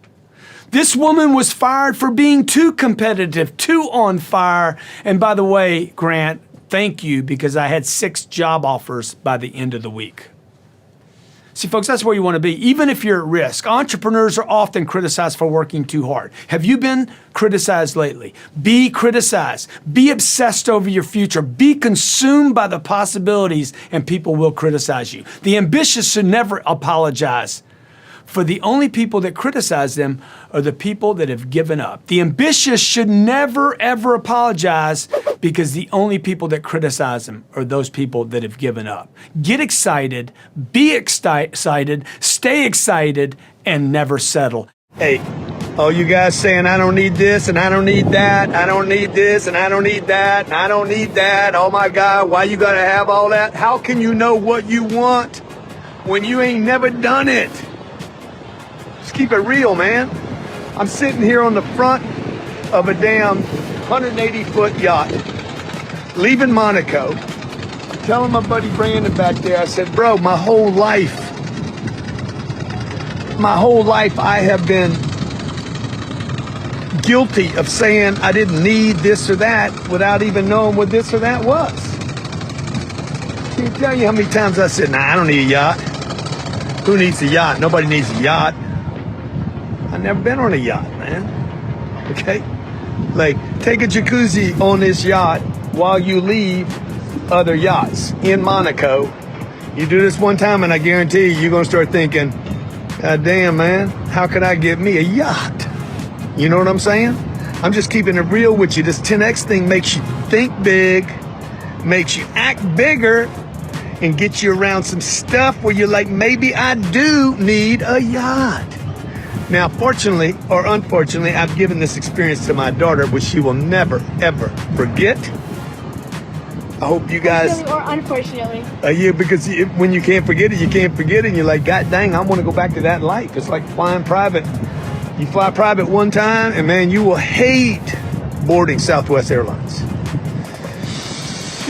This woman was fired for being too competitive, too on fire. And by the way, Grant, thank you, because I had 6 job offers by the end of the week. See, folks, that's where you want to be, even if you're at risk. Entrepreneurs are often criticized for working too hard. Have you been criticized lately? Be criticized. Be obsessed over your future. Be consumed by the possibilities, and people will criticize you. The ambitious should never apologize, for the only people that criticize them are the people that have given up. The ambitious should never, ever apologize, because the only people that criticize them are those people that have given up. Get excited, be excited, stay excited, and never settle. Hey, all you guys saying, I don't need this and I don't need that, I don't need this and I don't need that, and I don't need that. Oh my God, why you gotta have all that? How can you know what you want when you ain't never done it? Just keep it real, man. I'm sitting here on the front of a damn 180-foot yacht, leaving Monaco. I'm telling my buddy Brandon back there, I said, bro, my whole life I have been guilty of saying I didn't need this or that without even knowing what this or that was. I can't tell you how many times I said, nah, I don't need a yacht. Who needs a yacht? Nobody needs a yacht. I've never been on a yacht, man. Okay? Like, take a jacuzzi on this yacht while you leave other yachts in Monaco. You do this one time, and I guarantee you, you're going to start thinking, God damn, man, how could I get me a yacht? You know what I'm saying? I'm just keeping it real with you. This 10X thing makes you think big, makes you act bigger, and get you around some stuff where you're like, maybe I do need a yacht. Now, fortunately or unfortunately, I've given this experience to my daughter, which she will never, ever forget. I hope you guys... Or unfortunately. Yeah, because when you can't forget it, you can't forget it. And you're like, God dang, I want to go back to that life. It's like flying private. You fly private one time, and man, you will hate boarding Southwest Airlines.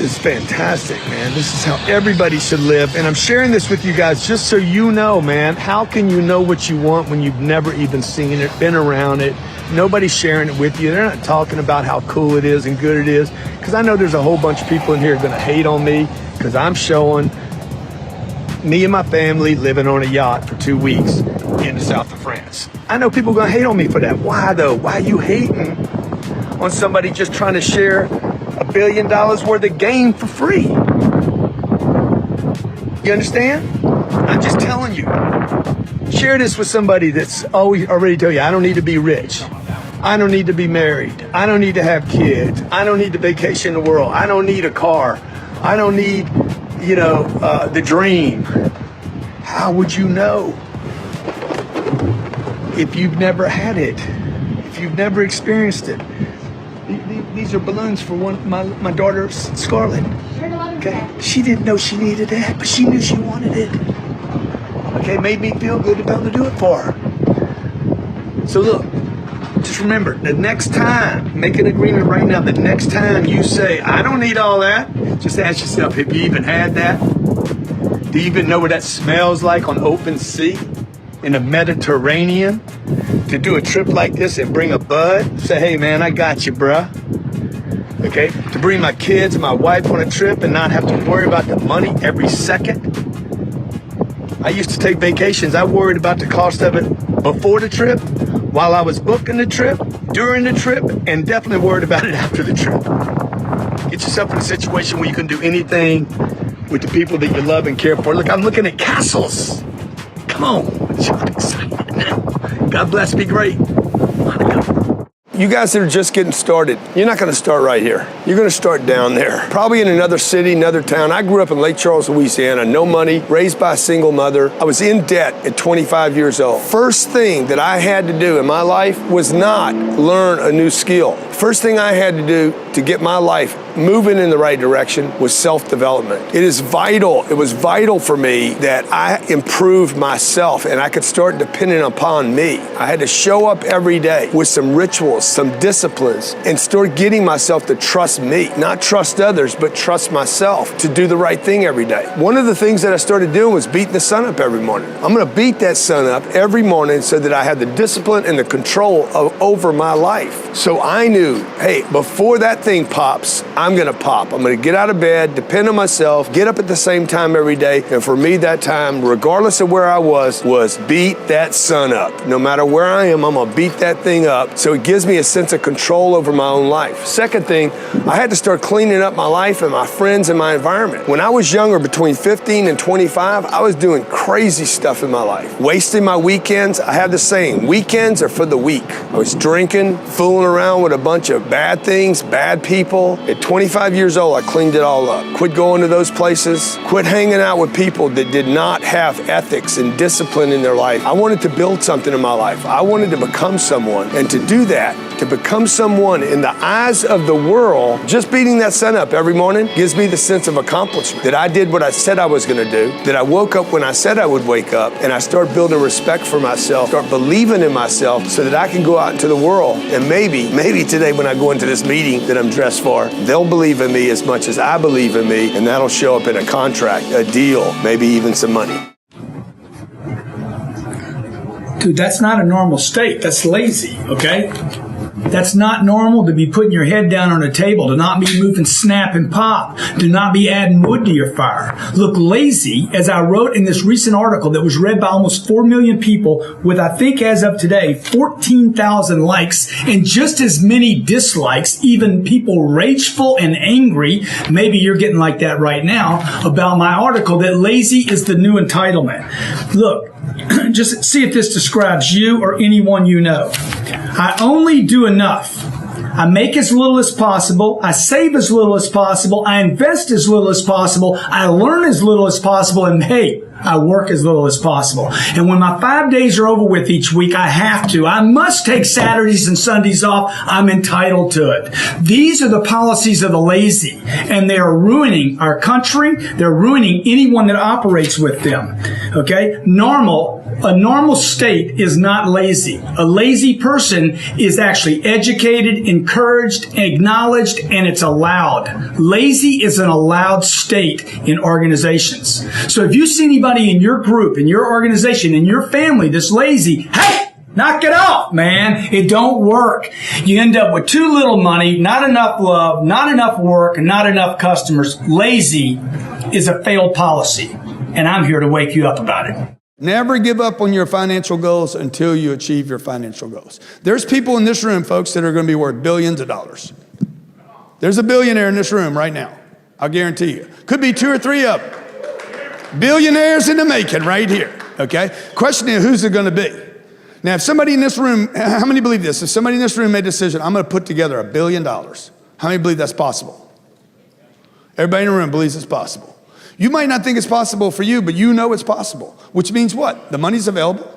It's fantastic, man. This is how everybody should live. And I'm sharing this with you guys just so you know, man, how can you know what you want when you've never even seen it, been around it? Nobody's sharing it with you. They're not talking about how cool it is and good it is. Because I know there's a whole bunch of people in here going to hate on me because I'm showing me and my family living on a yacht for 2 weeks in the south of France. I know people are going to hate on me for that. Why, though? Why are you hating on somebody just trying to share $1 billion worth of game for free? You understand? I'm just telling you. Share this with somebody that's already tell you, I don't need to be rich. I don't need to be married. I don't need to have kids. I don't need to vacation the world. I don't need a car. I don't need, the dream. How would you know if you've never had it? If you've never experienced it? These are balloons for my daughter, Scarlett. Okay, she didn't know she needed that, but she knew she wanted it. Okay, made me feel good about to do it for her. So look, just remember, the next time, make an agreement right now, the next time you say, I don't need all that, just ask yourself, have you even had that? Do you even know what that smells like on open sea in the okay? To bring my kids and my wife on a trip and not have to worry about the money every second. I used to take vacations. I worried about the cost of it before the trip, while I was booking the trip, during the trip, and definitely worried about it after the trip. Get yourself in a situation where you can do anything with the people that you love and care for. Look, I'm looking at castles. Come on, I'm excited now. God bless, be great. You guys that are just getting started, you're not going to start right here. You're going to start down there. Probably in another city, another town. I grew up in Lake Charles, Louisiana, no money, raised by a single mother. I was in debt at 25 years old. First thing that I had to do in my life was not learn a new skill. First thing I had to do to get my life moving in the right direction was self-development. It is vital. It was vital for me that I improved myself and I could start depending upon me. I had to show up every day with some rituals, some disciplines, and start getting myself to trust me, not trust others, but trust myself to do the right thing every day. One of the things that I started doing was beating the sun up every morning. I'm going to beat that sun up every morning so that I have the discipline and the control over my life. So I knew, hey, before that thing pops, I'm going to pop. I'm going to get out of bed, depend on myself, get up at the same time every day. And for me, that time, regardless of where I was beat that sun up. No matter where I am, I'm going to beat that thing up. So it gives me a sense of control over my own life. Second thing, I had to start cleaning up my life and my friends and my environment. When I was younger, between 15 and 25, I was doing crazy stuff in my life. Wasting my weekends. I have the saying, weekends are for the weak. I was drinking, fooling around with a bunch of bad things, bad people. At 25 years old, I cleaned it all up. Quit going to those places. Quit hanging out with people that did not have ethics and discipline in their life. I wanted to build something in my life. I wanted to become someone. And to do that, to become someone in the eyes of the world, just beating that sun up every morning gives me the sense of accomplishment. That I did what I said I was going to do. That I woke up when I said I would wake up. And I start building respect for myself. Start believing in myself so that I can go out into the world. And maybe today when I go into this meeting that I'm dressed for, they'll believe in me as much as I believe in me. And that'll show up in a contract, a deal, maybe even some money. Dude, that's not a normal state. That's lazy, okay? That's not normal to be putting your head down on a table, to not be moving snap and pop, to not be adding wood to your fire. Look lazy, as I wrote in this recent article that was read by almost 4 million people with, I think as of today, 14,000 likes and just as many dislikes, even people rageful and angry. Maybe you're getting like that right now about my article that lazy is the new entitlement. Look, just see if this describes you or anyone you know. I only do enough. I make as little as possible. I save as little as possible. I invest as little as possible. I learn as little as possible. And hey, I work as little as possible. And when my 5 days are over with each week, I must take Saturdays and Sundays off. I'm entitled to it. These are the policies of the lazy, and they are ruining our country. They're ruining anyone that operates with them. Okay? A normal state is not lazy. A lazy person is actually educated, encouraged, acknowledged, and it's allowed. Lazy is an allowed state in organizations. So if you see anybody in your group, in your organization, in your family that's lazy, hey, knock it off, man. It don't work. You end up with too little money, not enough love, not enough work, and not enough customers. Lazy is a failed policy, and I'm here to wake you up about it. Never give up on your financial goals until you achieve your financial goals. There's people in this room, folks, that are going to be worth billions of dollars. There's a billionaire in this room right now. I'll guarantee you. Could be 2 or 3 of them. Billionaires in the making right here, okay? Question is, who's it going to be? Now, if somebody in this room, how many believe this? If somebody in this room made a decision, I'm going to put together $1 billion. How many believe that's possible? Everybody in the room believes it's possible. You might not think it's possible for you, but you know it's possible, which means what? The money's available.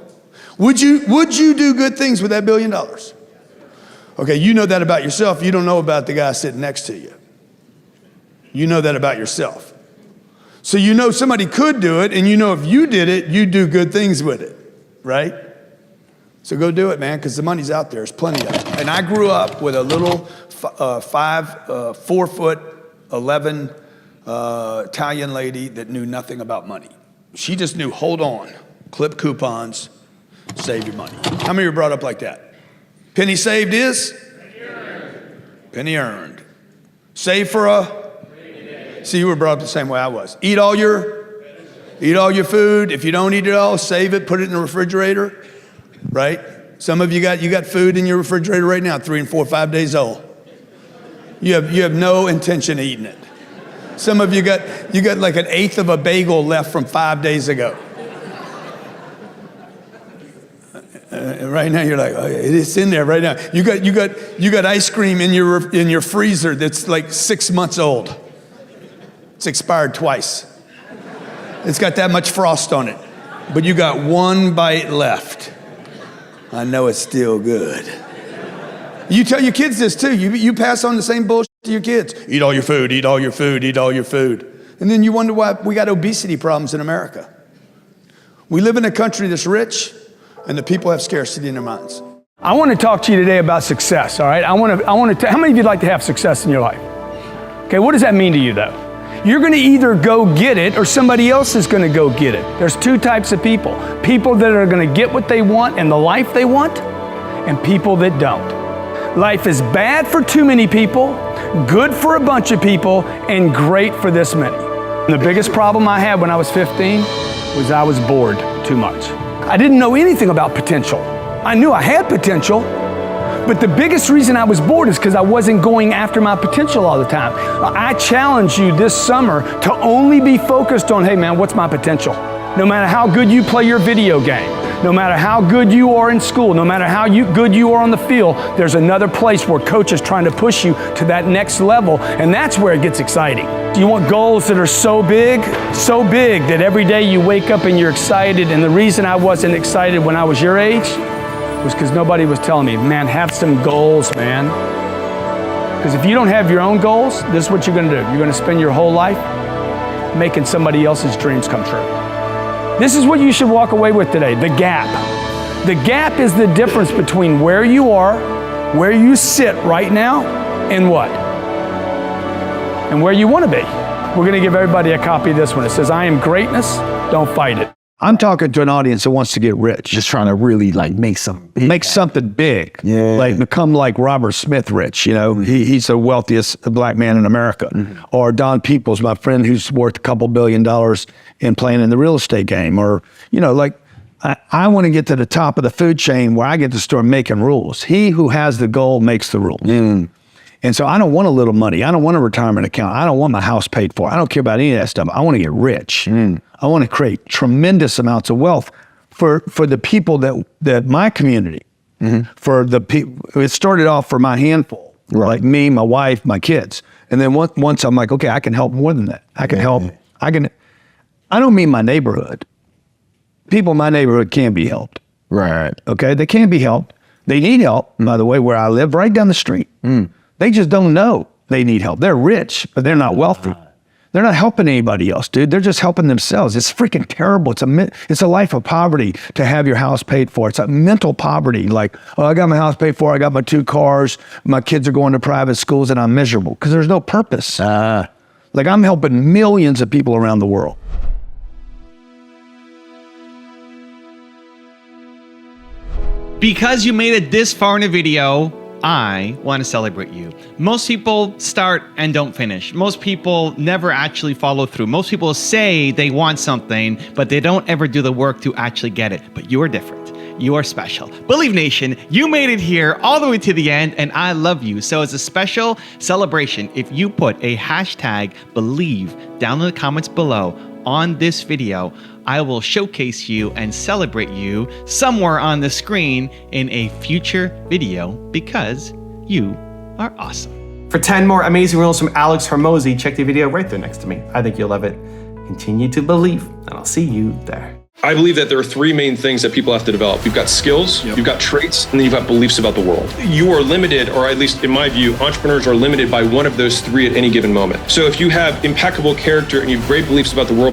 Would you do good things with that $1 billion? Okay, you know that about yourself. You don't know about the guy sitting next to you. You know that about yourself. So you know somebody could do it, and you know if you did it, you'd do good things with it, right? So go do it, man, because the money's out there. There's plenty of it. And I grew up with a little 4'11" Italian lady that knew nothing about money. She just knew, hold on, clip coupons, save your money. How many were brought up like that? Penny saved is? Penny earned. Save for a? See, you were brought up the same way I was. Eat all your food. If you don't eat it all, save it, put it in the refrigerator, right? Some of you got food in your refrigerator right now, 3 and 4, 5 days old. You have no intention of eating it. Some of you got like an eighth of a bagel left from 5 days ago. Right now you're like, oh, it's in there right now. You got ice cream in your freezer that's like 6 months old. It's expired twice. It's got that much frost on it, but you got 1 bite left. I know it's still good. You tell your kids this too. You pass on the same bullshit to your kids. Eat all your food, eat all your food, eat all your food. And then you wonder why we got obesity problems in America. We live in a country that's rich, and the people have scarcity in their minds. I want to talk to you today about success, all right? I want to how many of you like to have success in your life? Okay, what does that mean to you though? You're going to either go get it or somebody else is going to go get it. There's 2 types of people. People that are going to get what they want and the life they want, and people that don't. Life is bad for too many people, good for a bunch of people, and great for this many. The biggest problem I had when I was 15 was I was bored too much. I didn't know anything about potential. I knew I had potential, but the biggest reason I was bored is because I wasn't going after my potential all the time. I challenge you this summer to only be focused on, hey man, what's my potential? No matter how good you play your video game, no matter how good you are in school, no matter how good you are on the field, there's another place where coach is trying to push you to that next level, and that's where it gets exciting. Do you want goals that are so big that every day you wake up and you're excited? And the reason I wasn't excited when I was your age was because nobody was telling me, man, have some goals, man. Because if you don't have your own goals, this is what you're going to do. You're going to spend your whole life making somebody else's dreams come true. This is what you should walk away with today, the gap. The gap is the difference between where you are, where you sit right now, and what? And where you want to be. We're going to give everybody a copy of this one. It says, I am greatness, don't fight it. I'm talking to an audience that wants to get rich. Just trying to really like make something big. Make something big. Yeah. Like become like Robert Smith rich, you know. He's the wealthiest black man in America. Or Don Peoples, my friend who's worth a couple $2 billion in playing in the real estate game. Or, you know, like I want to get to the top of the food chain where I get to start making rules. He who has the goal makes the rules. And so I don't want a little money. I don't want a retirement account. I don't want my house paid for. I don't care about any of that stuff. I want to get rich. I want to create tremendous amounts of wealth for the people that my community, for the people. It started off for my handful, like me, my wife, my kids. And then once I'm like, okay, I can help more than that. I can help. I don't mean my neighborhood. People in my neighborhood can be helped. Right. Okay, they can be helped. They need help, by the way, where I live, right down the street. They just don't know they need help. They're rich, but they're not wealthy. They're not helping anybody else, dude. They're just helping themselves. It's freaking terrible. It's a life of poverty to have your house paid for. It's a mental poverty. Like, oh, I got my house paid for. I got my 2 cars. My kids are going to private schools, and I'm miserable because there's no purpose. Like, I'm helping millions of people around the world. Because you made it this far in a video, I want to celebrate you. Most people start and don't finish. Most people never actually follow through. Most people say they want something, but they don't ever do the work to actually get it. But you are different. You are special. Believe Nation, you made it here all the way to the end, and I love you. So as a special celebration, if you put a hashtag Believe down in the comments below on this video, I will showcase you and celebrate you somewhere on the screen in a future video because you are awesome. For 10 more amazing rules from Alex Hormozi, check the video right there next to me. I think you'll love it. Continue to believe, and I'll see you there. I believe that there are 3 main things that people have to develop. You've got skills, you've got traits, and then you've got beliefs about the world. You are limited, or at least in my view, entrepreneurs are limited by one of those 3 at any given moment. So if you have impeccable character and you have great beliefs about the world,